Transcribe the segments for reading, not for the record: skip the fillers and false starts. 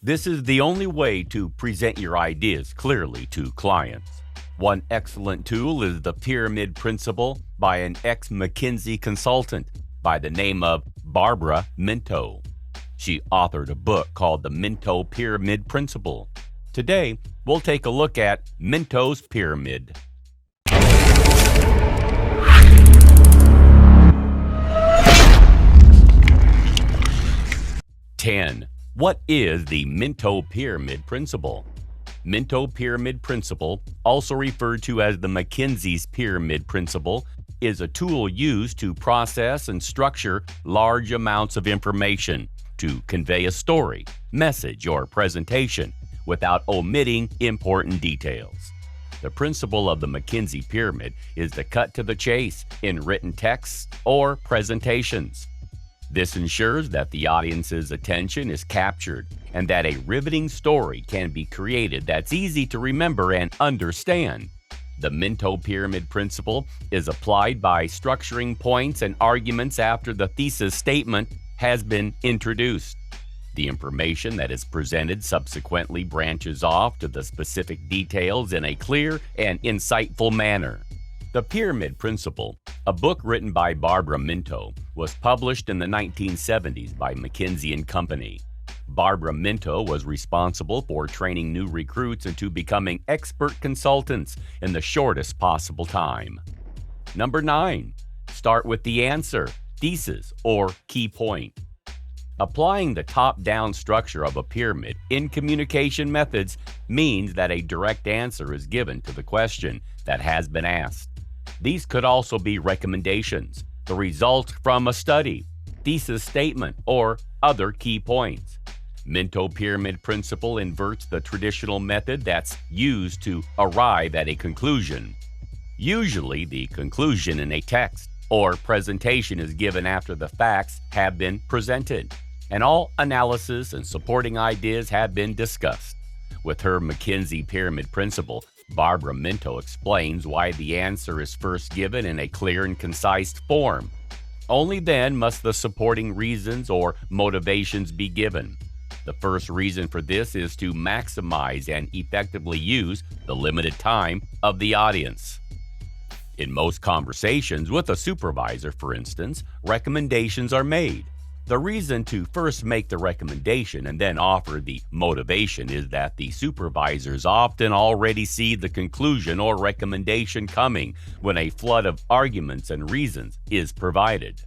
This is the only way to present your ideas clearly to clients. One excellent tool is the Pyramid Principle by an ex-McKinsey consultant by the name of Barbara Minto. She authored a book called the Minto Pyramid Principle. Today, we'll take a look at Minto's Pyramid. 10. What is the Minto Pyramid Principle? Minto Pyramid Principle, also referred to as the McKinsey's Pyramid Principle, is a tool used to process and structure large amounts of information to convey a story, message, or presentation without omitting important details. The principle of the McKinsey Pyramid is to cut to the chase in written texts or presentations. This ensures that the audience's attention is captured and that a riveting story can be created that's easy to remember and understand. The Minto Pyramid Principle is applied by structuring points and arguments after the thesis statement has been introduced. The information that is presented subsequently branches off to the specific details in a clear and insightful manner. The Pyramid Principle, a book written by Barbara Minto, was published in the 1970s by McKinsey & Company. Barbara Minto was responsible for training new recruits into becoming expert consultants in the shortest possible time. Number 9. Start with the answer, thesis, or key point. Applying the top-down structure of a pyramid in communication methods means that a direct answer is given to the question that has been asked. These could also be recommendations, the result from a study, thesis statement, or other key points. Minto Pyramid Principle inverts the traditional method that's used to arrive at a conclusion. Usually, the conclusion in a text or presentation is given after the facts have been presented, and all analysis and supporting ideas have been discussed. With her McKinsey Pyramid Principle, Barbara Minto explains why the answer is first given in a clear and concise form. Only then must the supporting reasons or motivations be given. The first reason for this is to maximize and effectively use the limited time of the audience. In most conversations with a supervisor, for instance, recommendations are made. The reason to first make the recommendation and then offer the motivation is that the supervisors often already see the conclusion or recommendation coming when a flood of arguments and reasons is provided.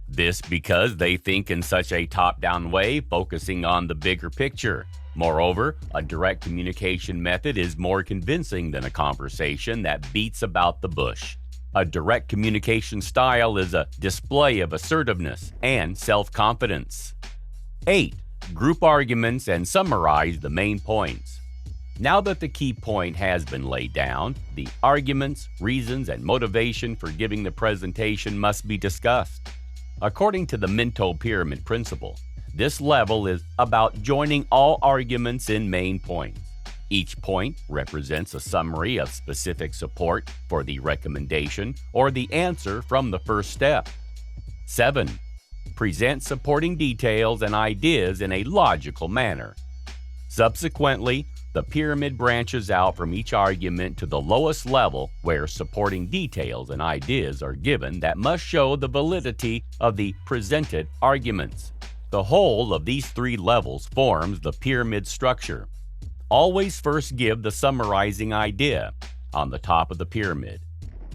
This because they think in such a top-down way, focusing on the bigger picture. Moreover, a direct communication method is more convincing than a conversation that beats about the bush. A direct communication style is a display of assertiveness and self-confidence. 8. Group arguments and summarize the main points. Now that the key point has been laid down, the arguments, reasons, and motivation for giving the presentation must be discussed. According to the Minto Pyramid Principle, this level is about joining all arguments in main points. Each point represents a summary of specific support for the recommendation or the answer from the first step. 7. Present supporting details and ideas in a logical manner. Subsequently, the pyramid branches out from each argument to the lowest level where supporting details and ideas are given that must show the validity of the presented arguments. The whole of these three levels forms the pyramid structure. Always first give the summarizing idea on the top of the pyramid.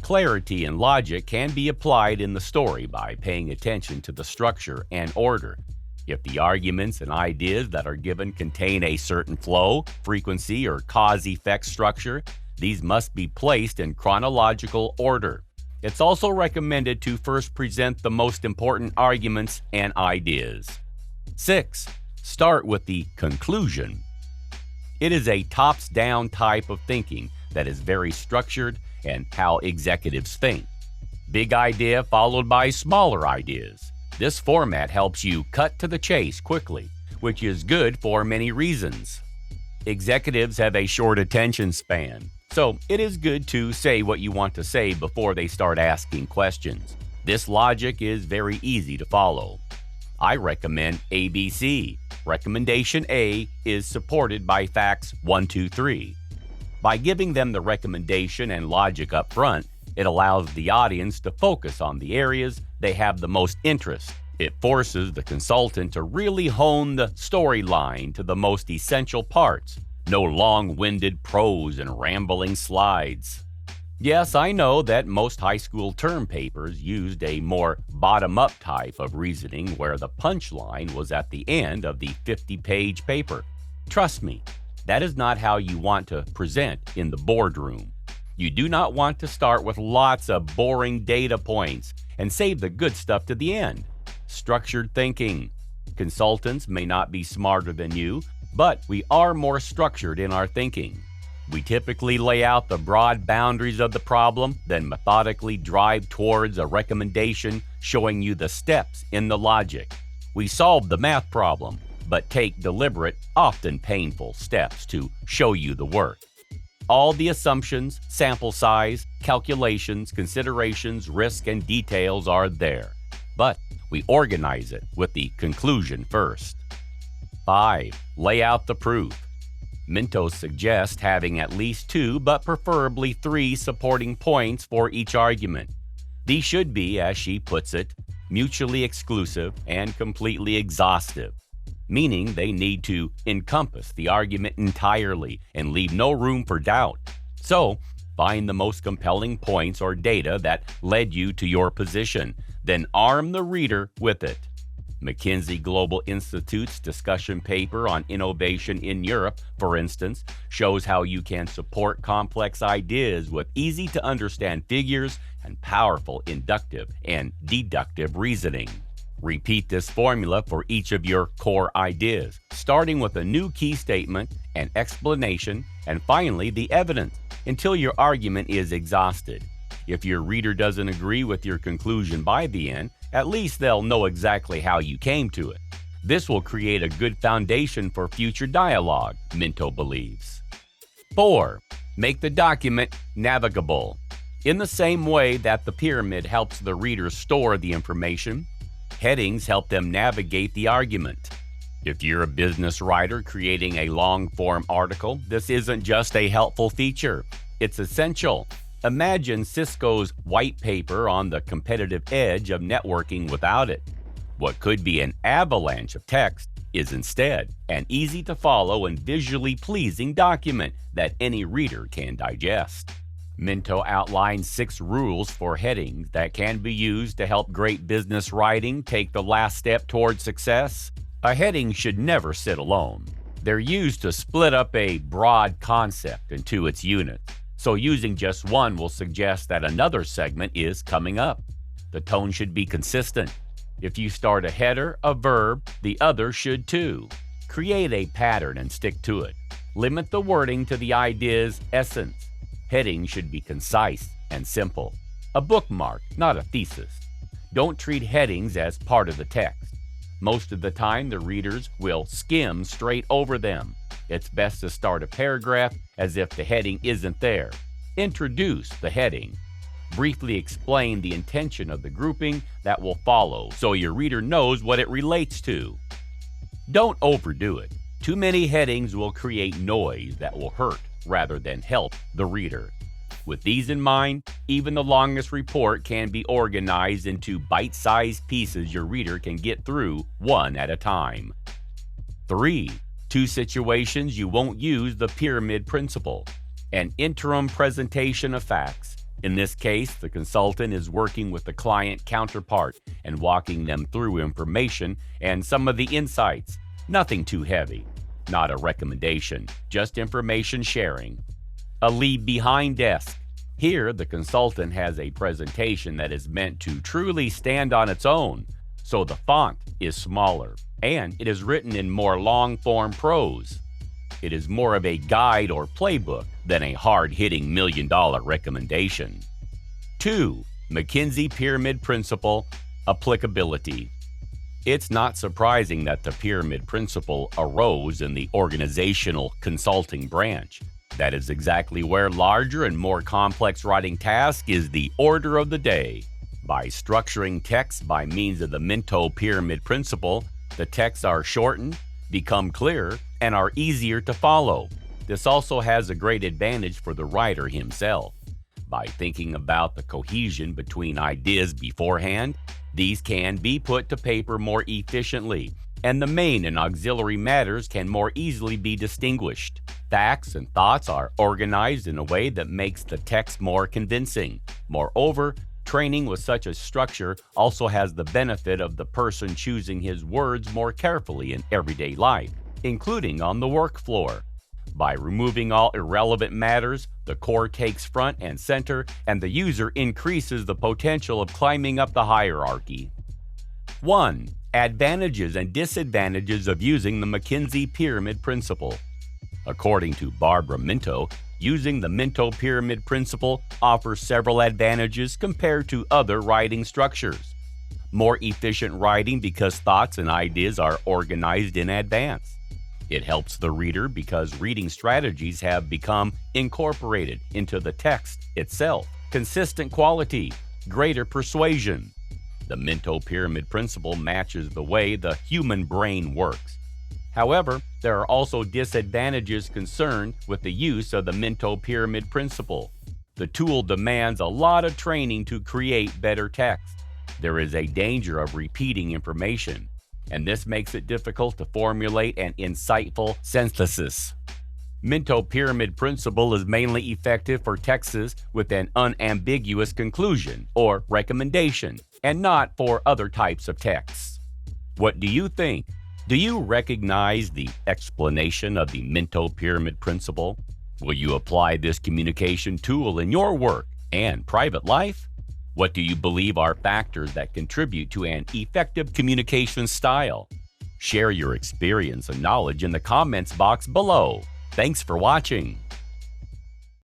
Clarity and logic can be applied in the story by paying attention to the structure and order. If the arguments and ideas that are given contain a certain flow, frequency, or cause-effect structure, these must be placed in chronological order. It's also recommended to first present the most important arguments and ideas. 6. Start with the conclusion. It is a tops-down type of thinking that is very structured and how executives think. Big idea followed by smaller ideas. This format helps you cut to the chase quickly, which is good for many reasons. Executives have a short attention span, so it is good to say what you want to say before they start asking questions. This logic is very easy to follow. I recommend ABC, Recommendation A is supported by facts 1, 2, 3. By giving them the recommendation and logic up front, it allows the audience to focus on the areas they have the most interest. It forces the consultant to really hone the storyline to the most essential parts. No long-winded prose and rambling slides. Yes, I know that most high school term papers used a more bottom-up type of reasoning where the punchline was at the end of the 50-page paper. Trust me, that is not how you want to present in the boardroom. You do not want to start with lots of boring data points and save the good stuff to the end. Structured thinking. Consultants may not be smarter than you, but we are more structured in our thinking. We typically lay out the broad boundaries of the problem, then methodically drive towards a recommendation showing you the steps in the logic. We solve the math problem, but take deliberate, often painful steps to show you the work. All the assumptions, sample size, calculations, considerations, risk, and details are there, but we organize it with the conclusion first. 5. Lay out the proof. Minto suggests having at least 2, but preferably 3 supporting points for each argument. These should be, as she puts it, mutually exclusive and completely exhaustive, meaning they need to encompass the argument entirely and leave no room for doubt. So, find the most compelling points or data that led you to your position, then arm the reader with it. McKinsey Global Institute's discussion paper on innovation in Europe, for instance, shows how you can support complex ideas with easy-to-understand figures and powerful inductive and deductive reasoning. Repeat this formula for each of your core ideas, starting with a new key statement, an explanation, and finally the evidence, until your argument is exhausted. If your reader doesn't agree with your conclusion by the end, at least they'll know exactly how you came to it. This will create a good foundation for future dialogue, Minto believes. 4. Make the document navigable. In the same way that the pyramid helps the reader store the information, headings help them navigate the argument. If you're a business writer creating a long-form article, this isn't just a helpful feature, it's essential. Imagine Cisco's white paper on the competitive edge of networking without it. What could be an avalanche of text is instead an easy-to-follow and visually pleasing document that any reader can digest. Minto outlines 6 rules for headings that can be used to help great business writing take the last step toward success. A heading should never sit alone. They're used to split up a broad concept into its units. So using just one will suggest that another segment is coming up. The tone should be consistent. If you start a header, a verb, the other should too. Create a pattern and stick to it. Limit the wording to the idea's essence. Headings should be concise and simple. A bookmark, not a thesis. Don't treat headings as part of the text. Most of the time, the readers will skim straight over them. It's best to start a paragraph as if the heading isn't there. Introduce the heading. Briefly explain the intention of the grouping that will follow so your reader knows what it relates to. Don't overdo it. Too many headings will create noise that will hurt rather than help the reader. With these in mind, even the longest report can be organized into bite-sized pieces your reader can get through one at a time. 3. 2 situations you won't use the pyramid principle. An interim presentation of facts. In this case, the consultant is working with the client counterpart and walking them through information and some of the insights. Nothing too heavy. Not a recommendation, just information sharing. A leave behind desk. Here, the consultant has a presentation that is meant to truly stand on its own, so the font is smaller, and it is written in more long-form prose. It is more of a guide or playbook than a hard-hitting million-dollar recommendation. 2. McKinsey Pyramid Principle Applicability. It's not surprising that the pyramid principle arose in the organizational consulting branch. That is exactly where larger and more complex writing task is the order of the day. By structuring text by means of the Minto Pyramid Principle, the texts are shortened, become clearer, and are easier to follow. This also has a great advantage for the writer himself. By thinking about the cohesion between ideas beforehand, these can be put to paper more efficiently, and the main and auxiliary matters can more easily be distinguished. Facts and thoughts are organized in a way that makes the text more convincing. Moreover, training with such a structure also has the benefit of the person choosing his words more carefully in everyday life, including on the work floor. By removing all irrelevant matters, the core takes front and center, and the user increases the potential of climbing up the hierarchy. 1. Advantages and disadvantages of using the McKinsey Pyramid Principle. According to Barbara Minto, using the Minto Pyramid Principle offers several advantages compared to other writing structures. More efficient writing because thoughts and ideas are organized in advance. It helps the reader because reading strategies have become incorporated into the text itself. Consistent quality, greater persuasion. The Minto Pyramid Principle matches the way the human brain works. However, there are also disadvantages concerned with the use of the Minto Pyramid Principle. The tool demands a lot of training to create better text. There is a danger of repeating information, and this makes it difficult to formulate an insightful synthesis. Minto Pyramid Principle is mainly effective for texts with an unambiguous conclusion or recommendation, and not for other types of texts. What do you think? Do you recognize the explanation of the Minto Pyramid Principle? Will you apply this communication tool in your work and private life? What do you believe are factors that contribute to an effective communication style? Share your experience and knowledge in the comments box below. Thanks for watching.